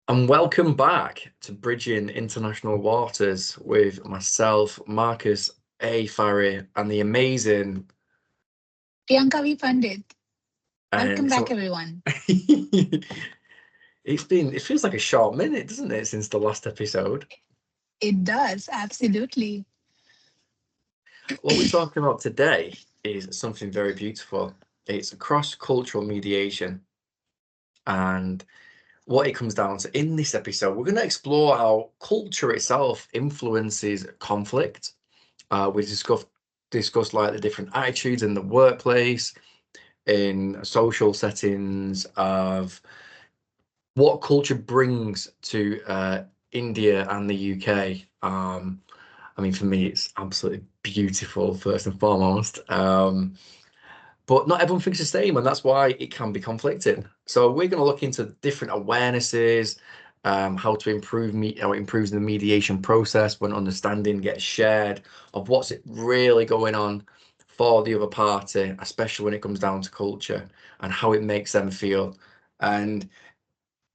And welcome back to Bridging International Waters with myself, Marcus A. Farry, and the amazing Priyanka V. Pandit. and Welcome back, so everyone. it feels like a short minute, doesn't it, since the last episode? It does, absolutely. What we're talking about today is something very beautiful. It's cross-cultural mediation. And what it comes down to in this episode, we're going to explore how culture itself influences conflict. We discuss like the different attitudes in the workplace, in social settings of what culture brings to India and the UK. I mean, for me, it's absolutely beautiful, first and foremost. But not everyone thinks the same, and that's why it can be conflicting. So we're going to look into different awarenesses, how to how it improves the mediation process when understanding gets shared of what's really going on for the other party, especially when it comes down to culture and how it makes them feel, and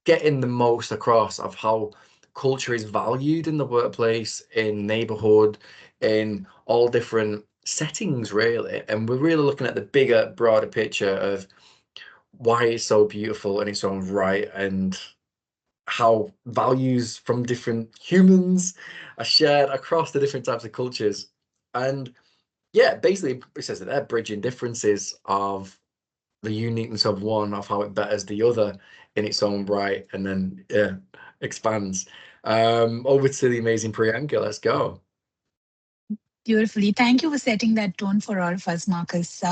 getting the most across of how culture is valued in the workplace, in neighborhood, in all different settings, really. And we're really looking at the bigger, broader picture of why it's so beautiful in its own right and how values from different humans are shared across the different types of cultures. And yeah, basically, it says that they're bridging differences of the uniqueness of one, of how it betters the other in its own right, and then yeah, expands. Over to the amazing Priyanka. Let's go. Beautifully. Thank you for setting that tone for all of us, Marcus.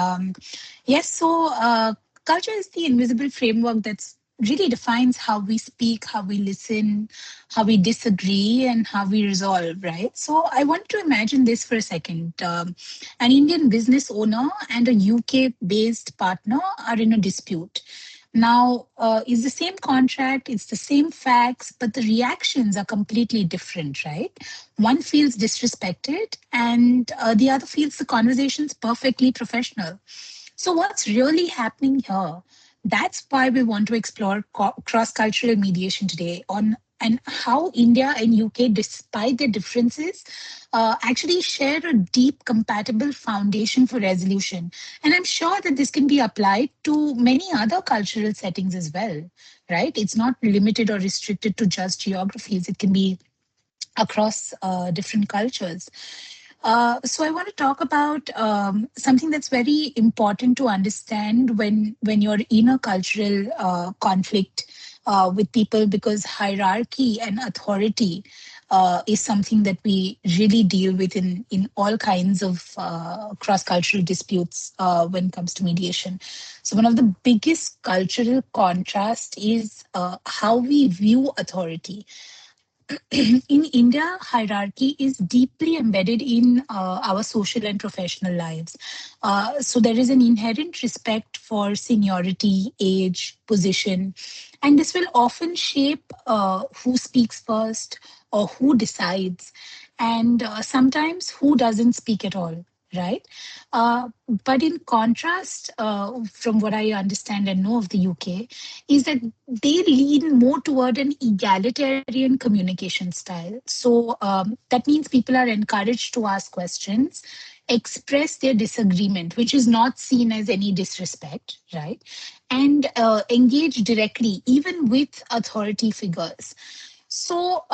Yes, culture is the invisible framework that's really defines how we speak, how we listen, how we disagree, and how we resolve, right? So I want to imagine this for a second. An Indian business owner and a UK based partner are in a dispute. Now, it's the same contract, it's the same facts, but the reactions are completely different, right? One feels disrespected, and the other feels the conversation's perfectly professional. So, what's really happening here? That's why we want to explore cross cultural mediation today on and how India and UK, despite their differences, actually share a deep, compatible foundation for resolution. And I'm sure that this can be applied to many other cultural settings as well, right? It's not limited or restricted to just geographies, it can be across different cultures. So I want to talk about something that's very important to understand when you're in a cultural conflict with people, because hierarchy and authority is something that we really deal with in all kinds of cross-cultural disputes when it comes to mediation. So one of the biggest cultural contrast is how we view authority. In India, hierarchy is deeply embedded in our social and professional lives. So there is an inherent respect for seniority, age, position, and this will often shape who speaks first or who decides, and sometimes who doesn't speak at all. Right. Uh, but in contrast, from what I understand and know of the UK, is that they lean more toward an egalitarian communication style. So that means people are encouraged to ask questions, express their disagreement, which is not seen as any disrespect, right? And engage directly, even with authority figures. So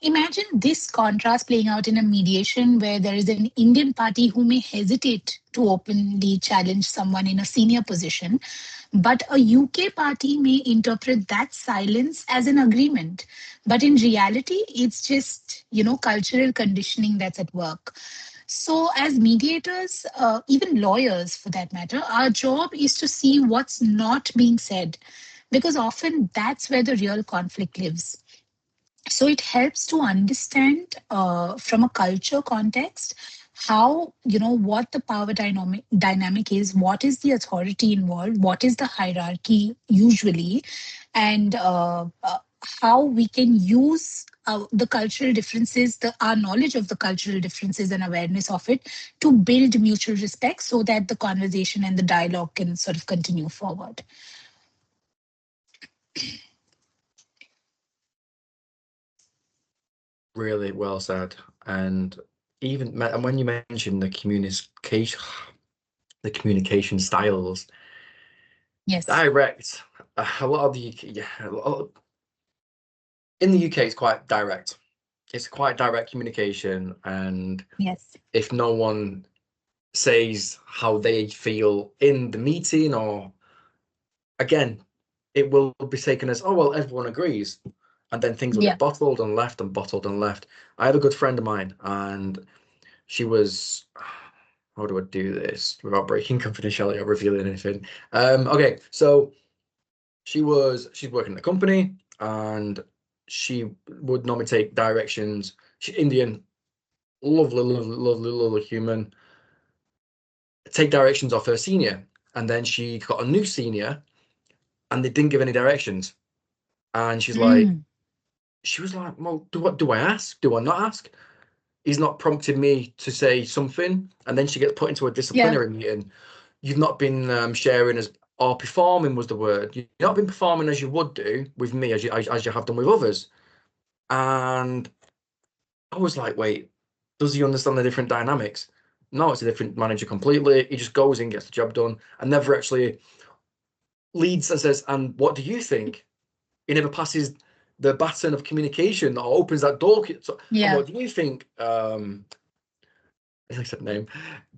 imagine this contrast playing out in a mediation where there is an Indian party who may hesitate to openly challenge someone in a senior position, but a UK party may interpret that silence as an agreement. But in reality, it's just, cultural conditioning that's at work. So, as mediators, even lawyers for that matter, our job is to see what's not being said, because often that's where the real conflict lives. So it helps to understand from a culture context how, what the power dynamic is, what is the authority involved, what is the hierarchy usually, and how we can use the cultural differences, our knowledge of the cultural differences and awareness of it, to build mutual respect so that the conversation and the dialogue can sort of continue forward. Really well said. And and when you mentioned the communication styles, Yes. direct. A lot of the UK, in the UK, it's quite direct. It's quite direct communication, and Yes. if no one says how they feel in the meeting, or again, it will be taken as, oh well, everyone agrees, and then things will Yeah. get bottled and left and bottled and left. I have a good friend of mine, and she was, how do I do this without breaking confidentiality or revealing anything? Okay, so she's working at a company, and she would normally take directions. She's Indian, lovely, lovely, lovely, lovely human. Take directions off her senior, and then she got a new senior, and they didn't give any directions. And she was like, well, do I ask? Do I not ask? He's not prompted me to say something, and then she gets put into a Yeah. disciplinary meeting. You've not been sharing as or performing was the word. You've not been performing as you would do with me, as you have done with others. And I was like, wait, does he understand the different dynamics? No, it's a different manager completely. He just goes in, gets the job done, and never actually leads and says, and what do you think? He never passes the baton of communication or opens that door. So, and Yeah. what do you think? I said name.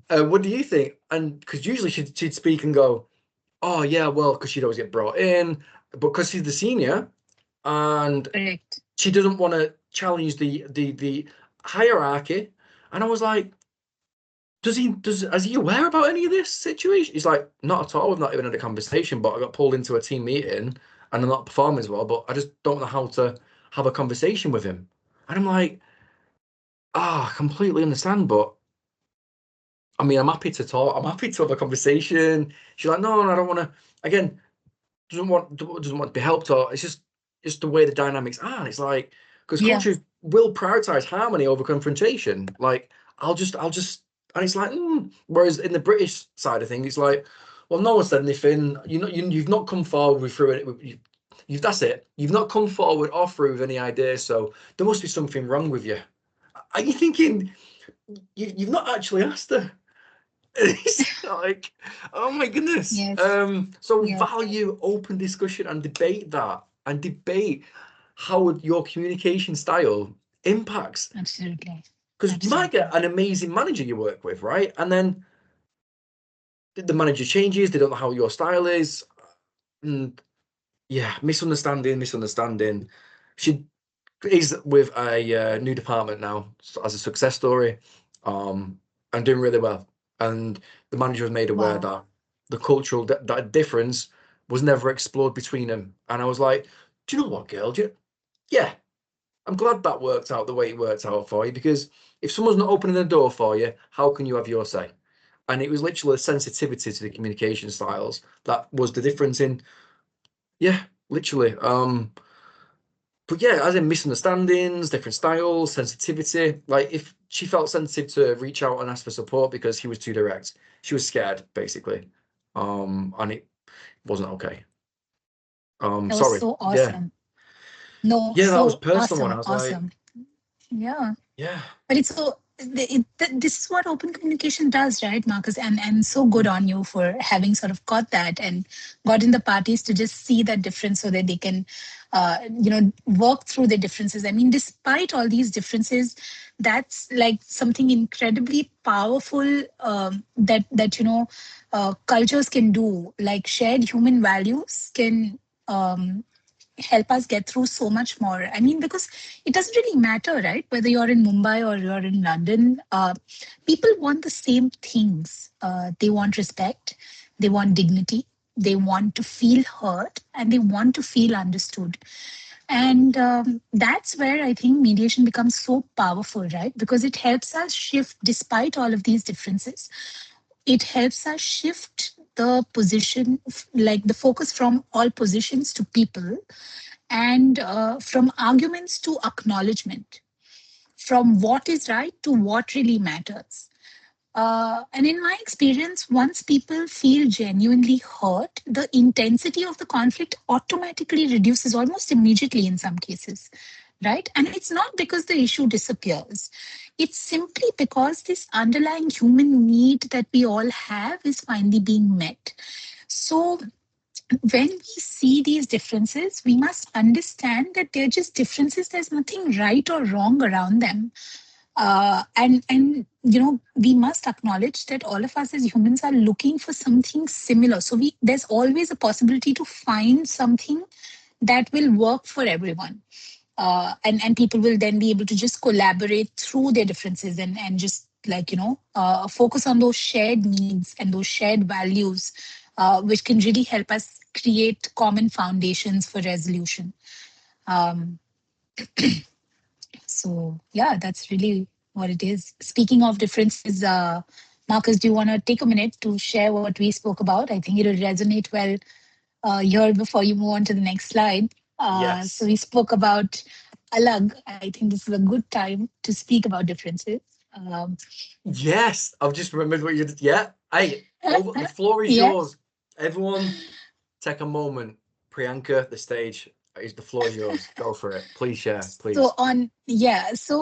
What do you think? And because usually she'd speak and go, oh yeah, well, because she'd always get brought in, but because she's the senior and Correct. she doesn't want to challenge the hierarchy. And I was like, is he aware about any of this situation? He's like, not at all. We've not even had a conversation, but I got pulled into a team meeting and I'm not performing as well, but I just don't know how to have a conversation with him. And I'm like, I completely understand, but I mean, I'm happy to talk. I'm happy to have a conversation. She's like, no, I don't want to. Again, doesn't want to be helped, or it's just the way the dynamics are. And it's like, because Yeah. cultures will prioritize harmony over confrontation. Like, I'll just, and it's like, whereas in the British side of things, it's like, well, no one said anything. You've not come forward through it. That's it. You've not come forward or through with any ideas, so there must be something wrong with you. Are you thinking you've not actually asked her? It's like, oh my goodness. Yes. So Yes. value open discussion and debate that, and debate how your communication style impacts. Absolutely. Because you might Absolutely. get an amazing manager you work with, right? And then the manager changes, they don't know how your style is. And yeah, misunderstanding. She is with a new department now as a success story, and doing really well. And the manager was made aware Wow. that the cultural that difference was never explored between them. And I was like, do you know what, girl? Yeah, I'm glad that worked out the way it worked out for you, because if someone's not opening the door for you, how can you have your say? And it was literally a sensitivity to the communication styles that was the difference in, yeah, literally. But yeah, as in misunderstandings, different styles, sensitivity. Like if she felt sensitive to reach out and ask for support because he was too direct, she was scared basically. And it wasn't okay. That was Sorry. so Yeah. awesome. No, Yeah, that was a so personal one. I awesome. was like, Awesome. Yeah. yeah. But it's so this is what open communication does, right, Marcus? And so good on you for having sort of got that and gotten the parties to just see that difference so that they can, work through the differences. I mean, despite all these differences, that's like something incredibly powerful that cultures can do. Like shared human values can. Help us get through so much more. I mean, because it doesn't really matter, right? Whether you're in Mumbai or you're in London, people want the same things. They want respect, they want dignity, they want to feel heard, and they want to feel understood. And that's where I think mediation becomes so powerful, right? Because it helps us shift, despite all of these differences, it helps us shift the position, like the focus from all positions to people, and from arguments to acknowledgement, from what is right to what really matters. And in my experience, once people feel genuinely hurt, the intensity of the conflict automatically reduces almost immediately in some cases. right? And it's not because the issue disappears. It's simply because this underlying human need that we all have is finally being met. So when we see these differences, we must understand that they're just differences. There's nothing right or wrong around them. And we must acknowledge that all of us as humans are looking for something similar. So there's always a possibility to find something that will work for everyone. And people will then be able to just collaborate through their differences and just focus on those shared needs and those shared values, which can really help us create common foundations for resolution. Um, so yeah, that's really what it is. Speaking of differences, Marcus, do you want to take a minute to share what we spoke about? I think it'll resonate well here before you move on to the next slide. So Yes. we spoke about alag. I think this is a good time to speak about differences. Um, Yes. I've just remembered what you did. Yeah. Hey, the floor is yeah. yours. Everyone, take a moment. Priyanka, the stage is the floor is yours. Go for it. Please share, please. So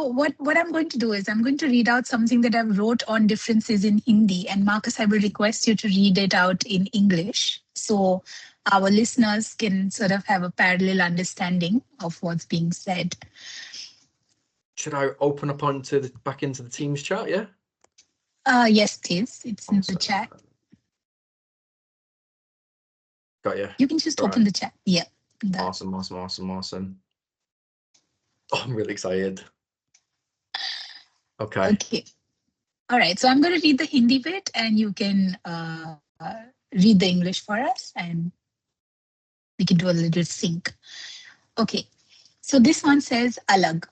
what I'm going to do is I'm going to read out something that I've wrote on differences in Hindi, and Marcus, I will request you to read it out in English, so our listeners can sort of have a parallel understanding of what's being said. Should I open up back into the Teams chat? Yeah. Yes, please. It's in the Awesome. chat. Got you. You can just All open right. the chat. Yeah. Awesome. Oh, I'm really excited. Okay. Okay. All right. So I'm going to read the Hindi bit, and you can read the English for us, and we can do a little sync. Okay. So this one says alag.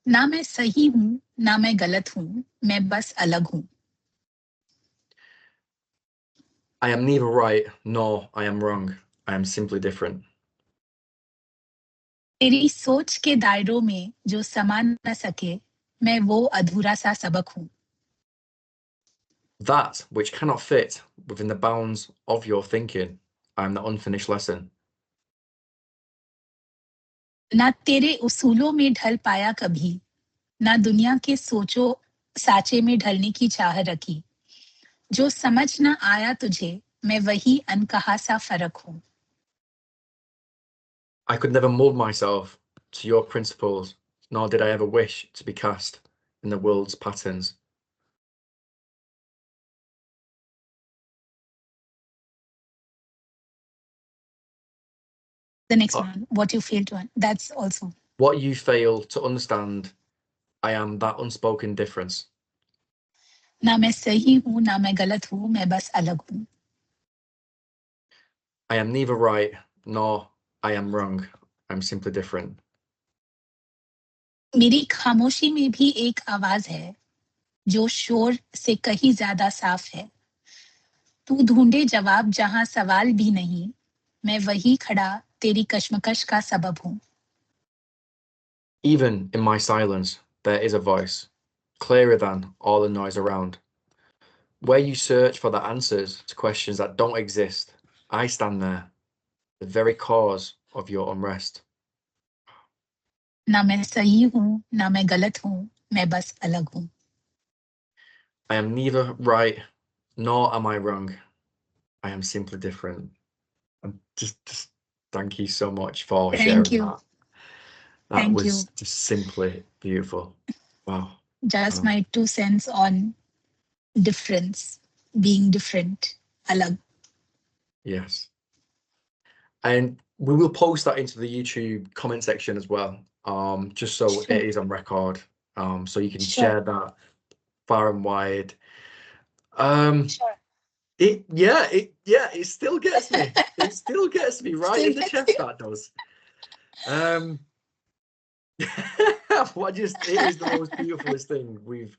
ना मैं सही हूं ना मैं गलत हूं मैं बस अलग हूं. I am neither right nor I am wrong. I am simply different. तेरी सोच के दायरों में जो समा न सके मैं वो अधूरा सा सबक हूं. That which cannot fit within the bounds of your thinking, I am the unfinished lesson. ना तेरे उसूलों में ढल पाया कभी ना दुनिया के सोचो साचे में ढलने की चाह रखी. जो समझ न आया तुझे मैं वही अनकहा सा फर्क हूं. I could never mold myself to your principles, nor did I ever wish to be cast in the world's patterns. The next one, what you fail to, that's also. What you fail to understand, I am that unspoken difference. ना मैं सही हूं ना मैं गलत हूं मैं बस अलग हूं. I am neither right nor I am wrong. I'm simply different. मेरी खामोशी में भी एक आवाज है जो शोर से कहीं ज्यादा साफ है. तू ढूंढे जवाब जहां सवाल भी नहीं मैं वही खड़ा तेरी कश्मकश का सबब हूं. Even in my silence, there is a voice, clearer than all the noise around. Where you search for the answers to questions that don't exist, I stand there, the very cause of your unrest. ना मैं सही हूं ना मैं गलत हूं मैं बस अलग हूं. I am neither right nor am I wrong. I am simply different. And just thank you so much for Thank sharing you. that. That Thank was you. just simply beautiful. Wow. Just my 2 cents on difference, being different, alag. Yes. And we will post that into the YouTube comment section as well, just so Sure. it is on record, so you can Sure. share that far and wide. Sure. It still gets me. It still gets me right Still in the gets chest. you. That does. It is the most beautifulest thing we've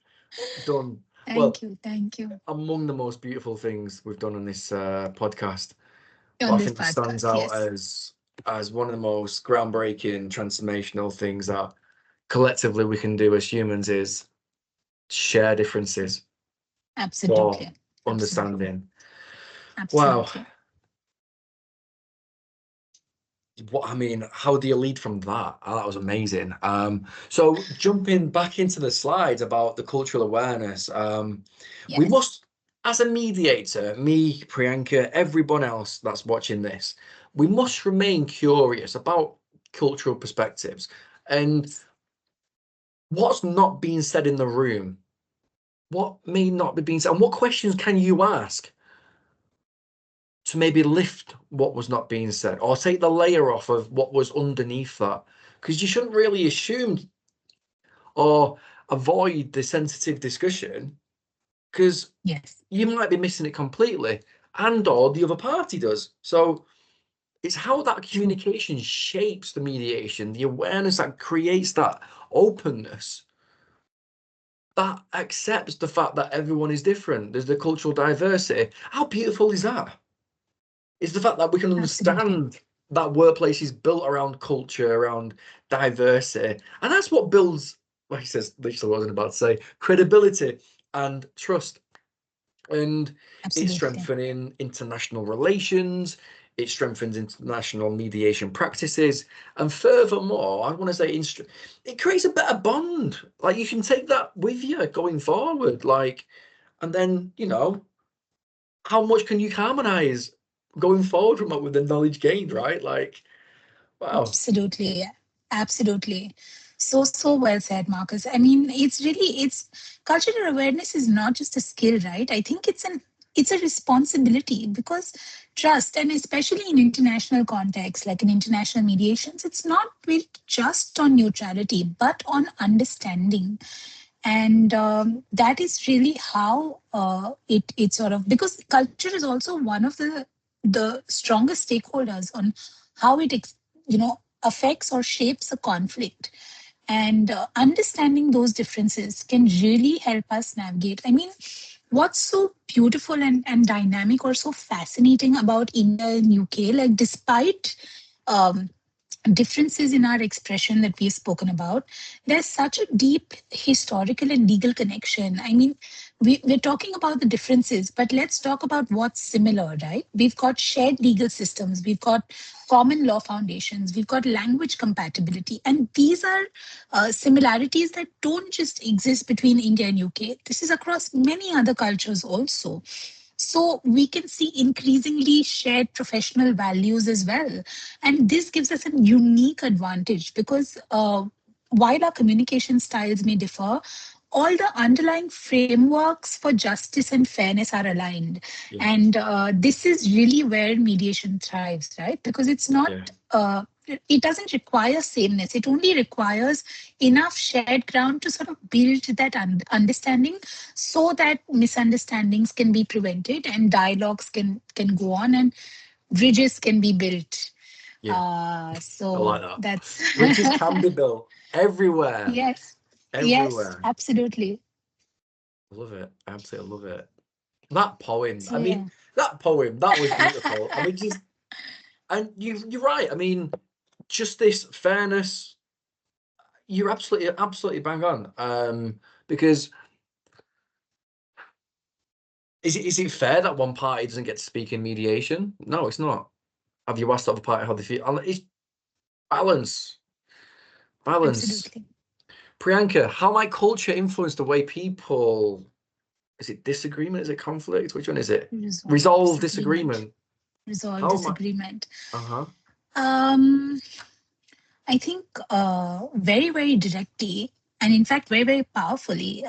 done. Thank you. Thank you. Among the most beautiful things we've done on this podcast. On But I this think it stands podcast, out yes. as one of the most groundbreaking, transformational things that collectively we can do as humans is share differences for Absolutely. understanding. Wow. Absolutely. how do you lead from that? Oh, that was amazing. So jumping back into the slides about the cultural awareness, we Yes. must, as a mediator, me, Priyanka, everyone else that's watching this, we must remain curious about cultural perspectives and what's not being said in the room, what may not be being said, and what questions can you ask to maybe lift what was not being said or take the layer off of what was underneath that, because you shouldn't really assume or avoid the sensitive discussion, because Yes. you might be missing it completely, and or the other party does. So it's how that True. communication shapes the mediation, the awareness that creates that openness that accepts the fact that everyone is different. There's the cultural diversity. How beautiful is that? It's the fact that we can Absolutely. understand that workplace is built around culture, around diversity, and that's what builds, like he says, literally what I was about to say, credibility and trust. And it's Absolutely. strengthening international relations, it strengthens international mediation practices, and furthermore, I want to say it creates a better bond. Like, you can take that with you going forward, like, and then, how much can you harmonize going forward from that with the knowledge gained, right? Like, wow. Absolutely. Absolutely. So well said, Marcus. I mean, it's cultural awareness is not just a skill, right? I think it's a responsibility, because trust, and especially in international contexts, like in international mediations, it's not built just on neutrality, but on understanding. And that is really how it sort of, because culture is also one of the strongest stakeholders on how affects or shapes a conflict. And understanding those differences can really help us navigate. I mean, what's so beautiful and dynamic or so fascinating about India and UK, like despite um, differences in our expression that we've spoken about, there's such a deep historical and legal connection. I mean, we're talking about the differences, but let's talk about what's similar, right? We've got shared legal systems, we've got common law foundations, we've got language compatibility. And these are similarities that don't just exist between India and UK. This is across many other cultures also. So we can see increasingly shared professional values as well. And this gives us a unique advantage, because while our communication styles may differ, all the underlying frameworks for justice and fairness are aligned. Yeah, And this is really where mediation thrives, right? Because it's not, yeah, it doesn't require sameness. It only requires enough shared ground to sort of build that understanding, so that misunderstandings can be prevented and dialogues can go on and bridges can be built. yeah. I So like that. that's Bridges can be built everywhere, yes, yes, everywhere. absolutely. I love it. I absolutely love it. That poem, So yeah. that was beautiful. And you're right. I mean, justice, fairness, you're absolutely bang on. Because is it fair that one party doesn't get to speak in mediation? No, it's not. Have you asked the other party how they feel? And it's balance, balance. Absolutely. Priyanka, how might culture influence the way people? Is it disagreement? Is it conflict? Which one is it? Resolve Resolve disagreement. disagreement. Resolve How might? disagreement. Uh-huh. Um, I think very, very directly, and in fact, very, very powerfully.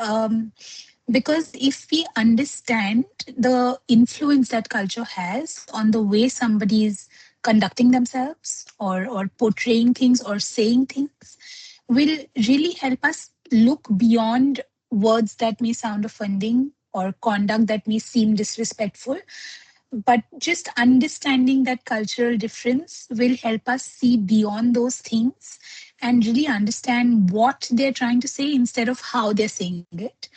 Because if we understand the influence that culture has on the way somebody is conducting themselves, or portraying things or saying things, will really help us look beyond words that may sound offending or conduct that may seem disrespectful. But just understanding that cultural difference will help us see beyond those things and really understand what they're trying to say instead of how they're saying it,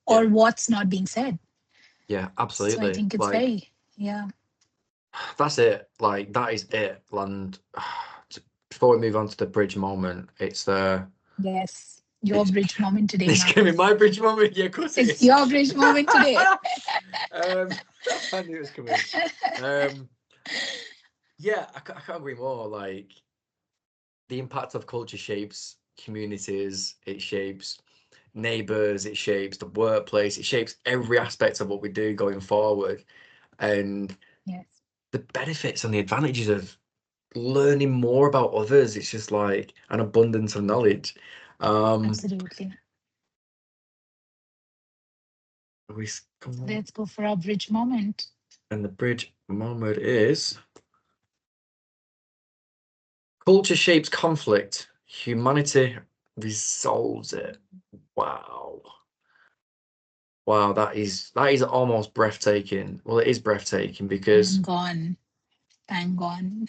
or Yeah. what's not being said. Yeah, So I absolutely. think it's Like, very, yeah. that's it. Like, that is it. And before we move on to the bridge moment, Yes. Your it's bridge moment today, it's gonna be Marcus. my bridge moment. Yeah, of course it It's is. your bridge moment today. um, I knew it was coming. Um, Yeah, I can't agree more. Like, the impact of culture shapes communities, it shapes neighbors, it shapes the workplace, it shapes every aspect of what we do going forward. And Yes, the benefits and the advantages of learning more about others, it's just like an abundance of knowledge. Um, absolutely. we Let's go for our bridge moment. and the bridge moment is culture shapes conflict, humanity resolves it. Wow. Wow, that is almost breathtaking. Well, it is breathtaking because Bang on. Bang on.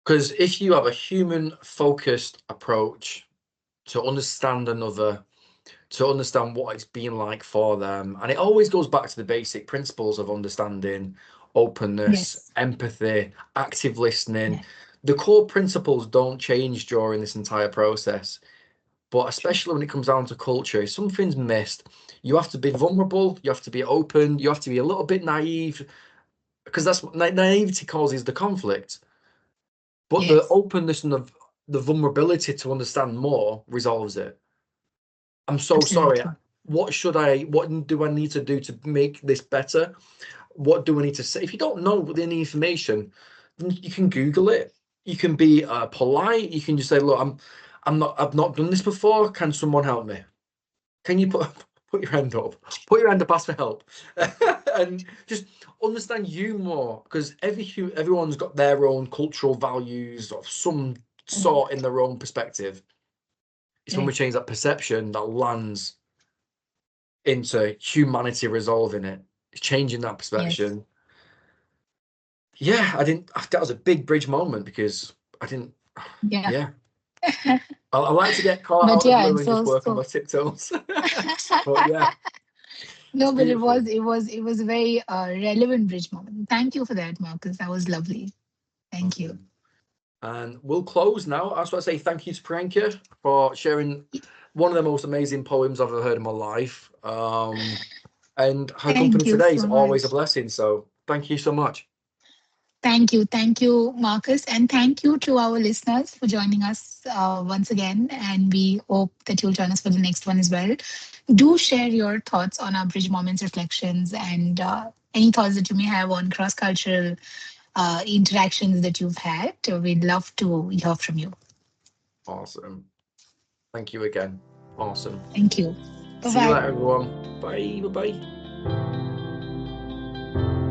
if you have a human focused approach to understand another, to understand what it's been like for them, and it always goes back to the basic principles of understanding, openness, Yes. empathy, active listening. Yes. The core principles don't change during this entire process. But True. especially when it comes down to culture, if something's missed, you have to be vulnerable, you have to be open, you have to be a little bit naive, because that's naivety causes the conflict. But the Yes. openness and the vulnerability to understand more resolves it. I'm so sorry. Absolutely. What do I need to do to make this better? What do I need to say? If you don't know any information, then you can Google it. You can be polite. You can just say, look, I've not done this before. Can someone help me? Can you put your hand up? Put your hand up, ask for help, and just understand you more, because everyone's got their own cultural values of some Right. sort in their own perspective. It's when we Right. change that perception that lands into humanity resolving it. It's changing that Yes. perception. Yeah, I didn't. That was a big bridge moment because I didn't. Yeah. Yeah, I like to get caught But out of the yeah, blue and and just so work on so my tiptoes. But yeah, it's no, but beautiful. it was a very relevant bridge moment. Thank you for that, Marcus. That was lovely. Thank you. Awesome. And we'll close now. I just want to say thank you to Priyanka for sharing one of the most amazing poems I've ever heard in my life. And her company Thank you today is so always a much. blessing. So thank you so much. Thank you. Thank you, Marcus. And thank you to our listeners for joining us once again. And we hope that you'll join us for the next one as well. Do share your thoughts on our Bridge Moments reflections and any thoughts that you may have on cross cultural interactions that you've had. We'd love to hear from you. Awesome. Thank you again. Awesome. Thank you. Bye See you bye. later, everyone. Bye. Bye bye.